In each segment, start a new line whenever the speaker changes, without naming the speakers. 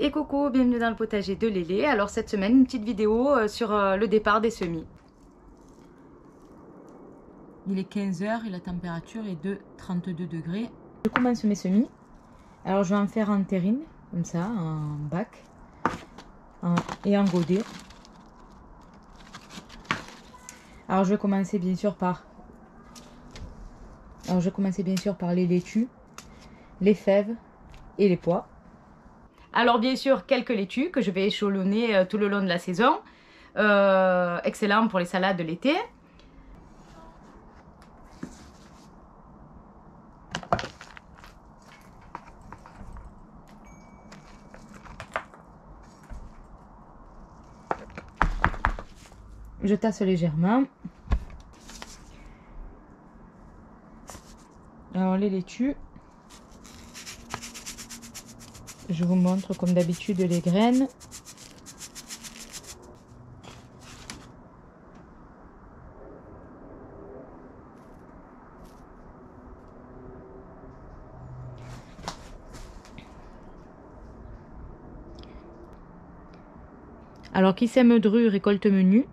Et coucou, bienvenue dans le potager de Lélé. Alors cette semaine, une petite vidéo sur le départ des semis. Il est 15 h et la température est de 32 degrés. Je commence mes semis. Alors je vais en faire en terrine, comme ça, en bac et en godet. Alors je vais commencer bien sûr par les laitues, les fèves et les pois. Alors bien sûr quelques laitues que je vais échelonner tout le long de la saison. Excellent pour les salades de l'été. Je tasse légèrement. Alors les laitues, je vous montre comme d'habitude les graines. Alors qui sème dru récolte menu.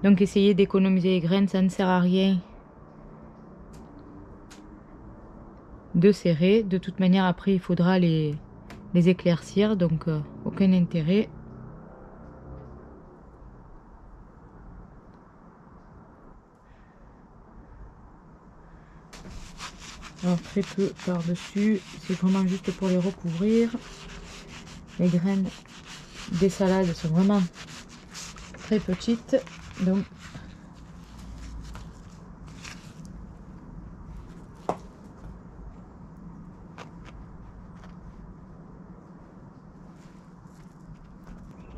Donc essayez d'économiser les graines, ça ne sert à rien de serrer. De toute manière après il faudra les éclaircir, donc aucun intérêt. Alors très peu par dessus, c'est vraiment juste pour les recouvrir. Les graines des salades sont vraiment très petites, donc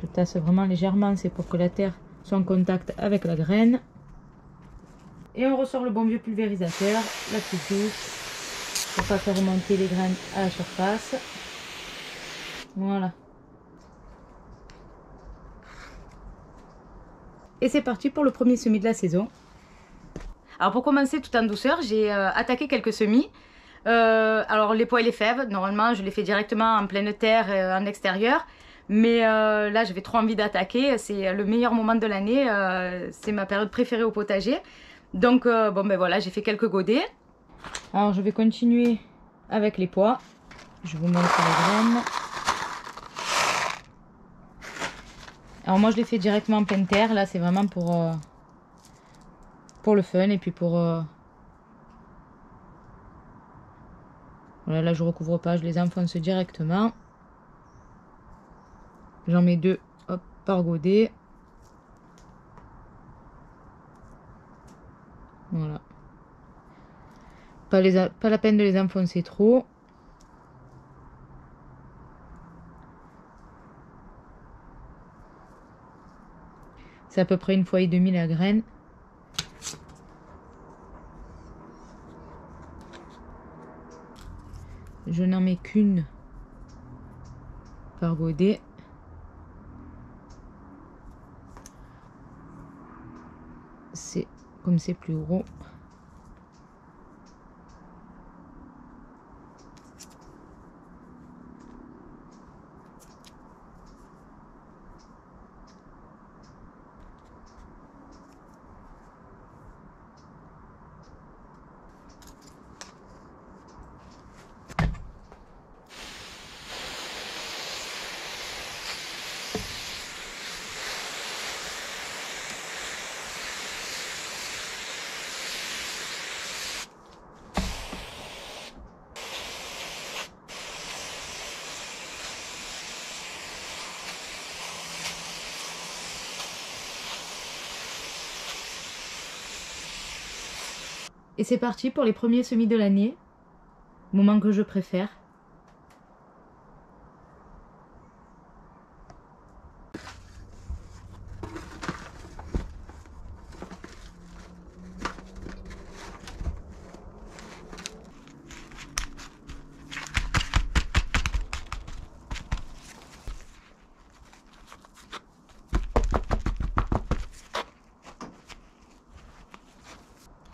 je tasse vraiment légèrement, c'est pour que la terre soit en contact avec la graine. Et on ressort le bon vieux pulvérisateur, la petite douce, pour pas faire remonter les graines à la surface. Voilà. Et c'est parti pour le premier semis de la saison. Alors pour commencer tout en douceur, j'ai attaqué quelques semis. Alors les pois et les fèves, normalement je les fais directement en pleine terre, en extérieur. Mais là j'avais trop envie d'attaquer, c'est le meilleur moment de l'année, c'est ma période préférée au potager. Donc bon ben voilà, j'ai fait quelques godets. Alors je vais continuer avec les pois. Je vous montre les graines. Alors moi je les fais directement en pleine terre, là c'est vraiment pour le fun et puis pour... Voilà, là je recouvre pas, je les enfonce directement. J'en mets deux, hop, par godet. Voilà. Pas la peine de les enfoncer trop. C'est à peu près 1,5 fois la graine. Je n'en mets qu'une par godet. C'est comme c'est plus gros. Et c'est parti pour les premiers semis de l'année, moment que je préfère.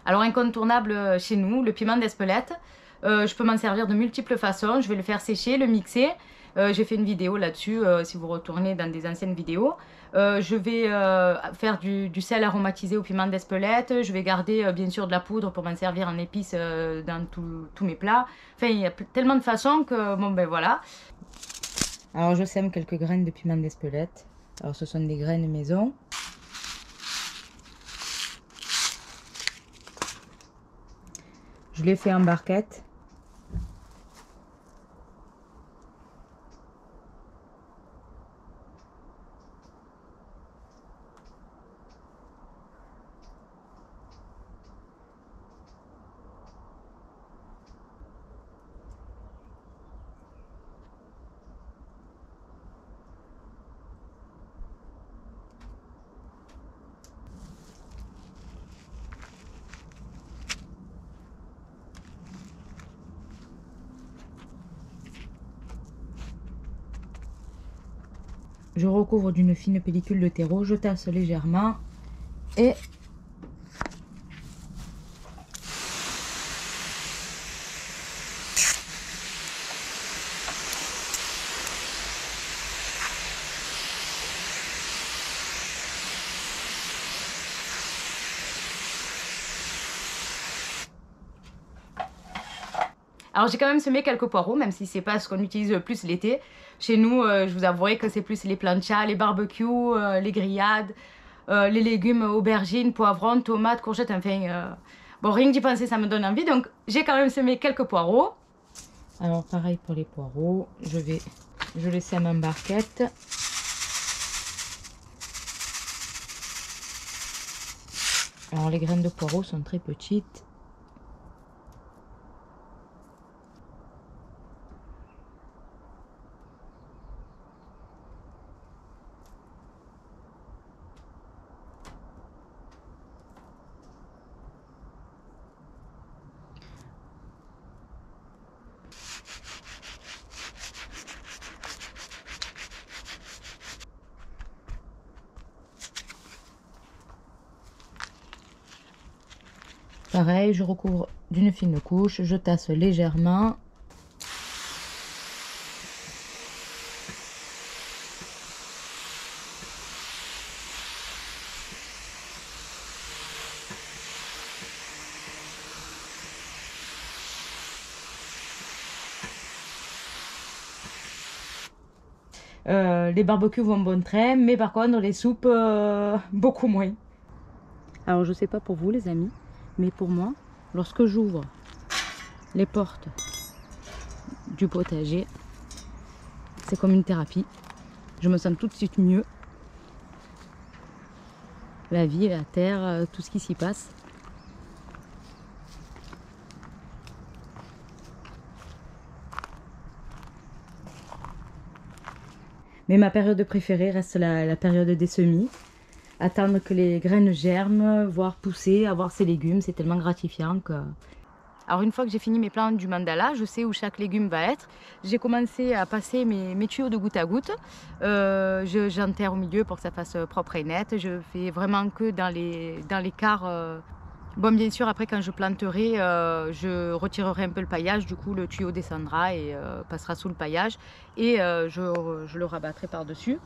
Alors incontournable chez nous, le piment d'Espelette. Je peux m'en servir de multiples façons. Je vais le faire sécher, le mixer. J'ai fait une vidéo là-dessus, si vous retournez dans des anciennes vidéos. Je vais faire du sel aromatisé au piment d'Espelette. Je vais garder bien sûr de la poudre pour m'en servir en épices dans tous mes plats. Enfin, il y a tellement de façons que, bon ben voilà. Alors je sème quelques graines de piment d'Espelette. Alors ce sont des graines maison. Je les fais en barquette. Je recouvre d'une fine pellicule de terreau, je tasse légèrement et alors j'ai quand même semé quelques poireaux, même si c'est pas ce qu'on utilise le plus l'été. Chez nous, je vous avouerai que c'est plus les planchas, les barbecues, les grillades, les légumes, aubergines, poivrons, tomates, courgettes, enfin... bon, rien que d'y penser, ça me donne envie. Donc j'ai quand même semé quelques poireaux. Alors pareil pour les poireaux, je les sème en barquette. Alors les graines de poireaux sont très petites. Pareil, je recouvre d'une fine couche, je tasse légèrement. Les barbecues vont bon train, mais par contre les soupes, beaucoup moins. Alors je sais pas pour vous les amis, mais pour moi, lorsque j'ouvre les portes du potager, c'est comme une thérapie. Je me sens tout de suite mieux. La vie, la terre, tout ce qui s'y passe. Mais ma période préférée reste la période des semis. Attendre que les graines germent, voir pousser, avoir ses légumes, c'est tellement gratifiant que... Alors une fois que j'ai fini mes plans du mandala, je sais où chaque légume va être. J'ai commencé à passer mes tuyaux de goutte à goutte. J'enterre au milieu pour que ça fasse propre et net. Je fais vraiment que dans les quarts. Bon, bien sûr, après quand je planterai, je retirerai un peu le paillage. Du coup, le tuyau descendra et passera sous le paillage. Et je le rabattrai par-dessus.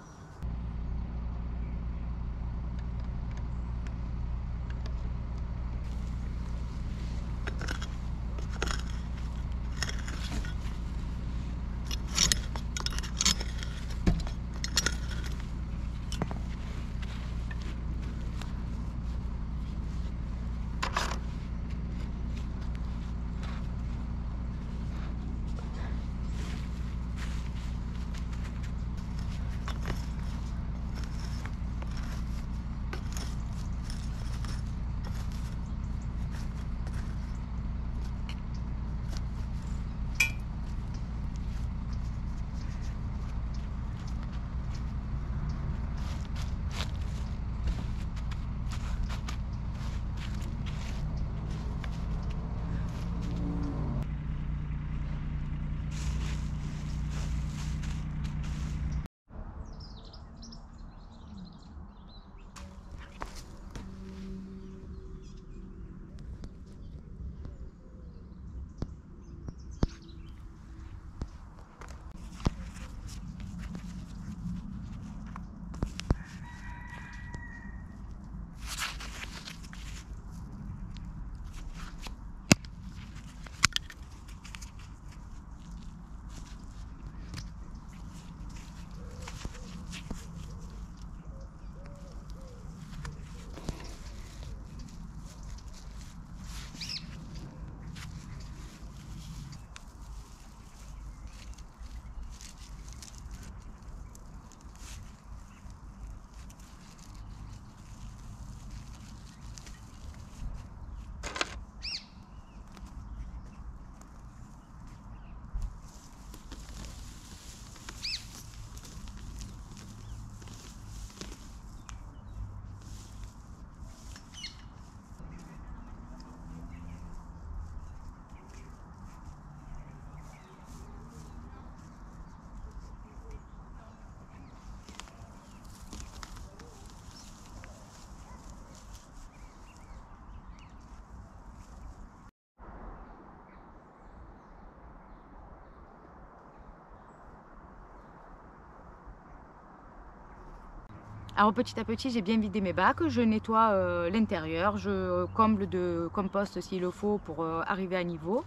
Alors petit à petit, j'ai bien vidé mes bacs, je nettoie l'intérieur, je comble de compost s'il le faut pour arriver à niveau.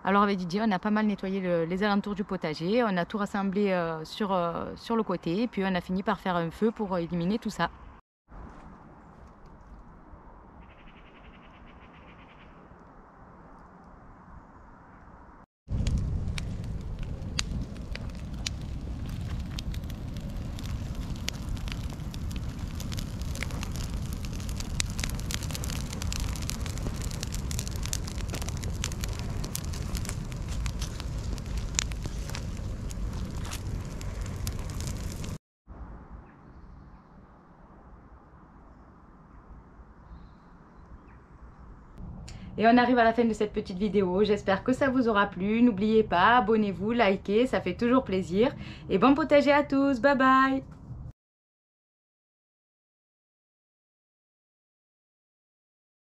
Alors avec Didier, on a pas mal nettoyé les alentours du potager, on a tout rassemblé sur le côté, et puis on a fini par faire un feu pour éliminer tout ça. Et on arrive à la fin de cette petite vidéo, j'espère que ça vous aura plu. N'oubliez pas, abonnez-vous, likez, ça fait toujours plaisir. Et bon potager à tous, bye bye!